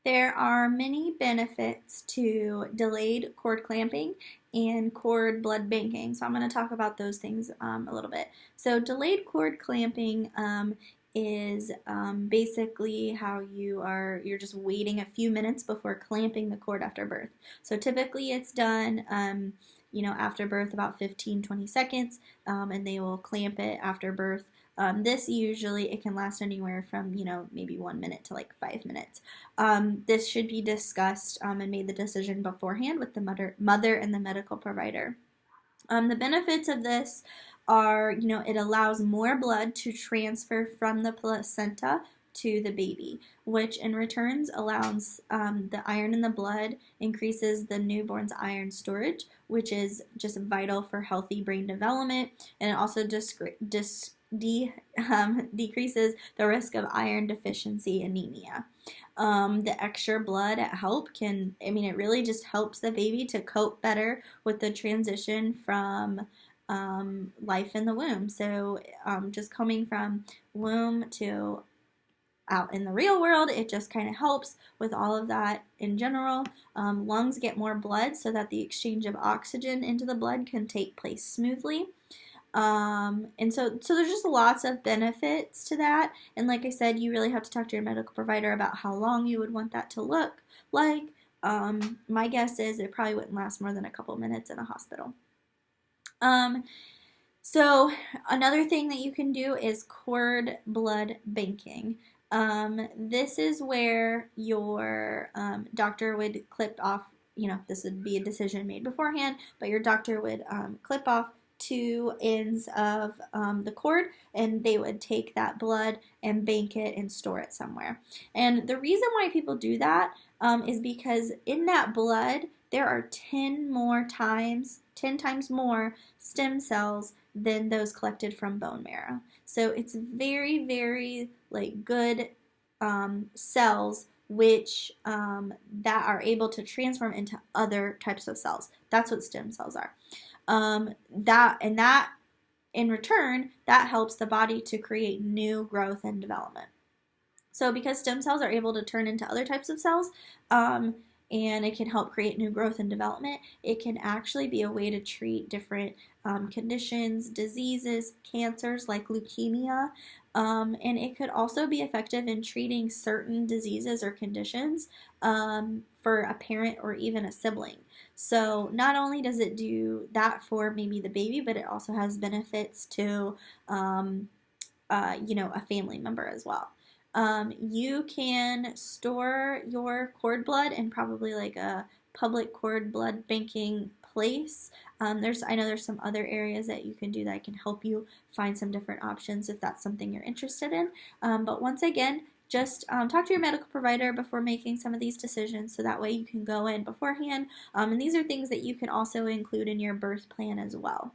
There are many benefits to delayed cord clamping and cord blood banking. So I'm going to talk about those things a little bit. So delayed cord clamping is basically how you're just waiting a few minutes before clamping the cord after birth. So typically it's done after birth about 15-20 seconds, and they will clamp it after birth. This usually it can last anywhere from maybe 1 minute to like 5 minutes. This should be discussed and made the decision beforehand with the mother and the medical provider. The benefits of this are, it allows more blood to transfer from the placenta to the baby, which in returns allows the iron in the blood, increases the newborn's iron storage, which is just vital for healthy brain development, and it also decreases the risk of iron deficiency anemia. The extra blood at help it really just helps the baby to cope better with the transition from life in the womb. So just coming from womb to out in the real world, it just kind of helps with all of that in general. Lungs get more blood so that the exchange of oxygen into the blood can take place smoothly. And so there's just lots of benefits to that. And like I said, you really have to talk to your medical provider about how long you would want that to look like. My guess is it probably wouldn't last more than a couple minutes in a hospital. So another thing that you can do is cord blood banking. This is where your doctor would clip off, this would be a decision made beforehand, but your doctor would clip off two ends of the cord, and they would take that blood and bank it and store it somewhere. And the reason why people do that is because in that blood there are 10 times more stem cells than those collected from bone marrow. So it's very, very good cells which that are able to transform into other types of cells. That's what stem cells are. That in return, that helps the body to create new growth and development. So because stem cells are able to turn into other types of cells, and it can help create new growth and development, it can actually be a way to treat different conditions, diseases, cancers like leukemia, and it could also be effective in treating certain diseases or conditions for a parent or even a sibling. So not only does it do that for maybe the baby, but it also has benefits to a family member as well. You can store your cord blood in probably like a public cord blood banking place. I know there's some other areas that you can do that can help you find some different options if that's something you're interested in. But once again, just talk to your medical provider before making some of these decisions, so that way you can go in beforehand. And these are things that you can also include in your birth plan as well.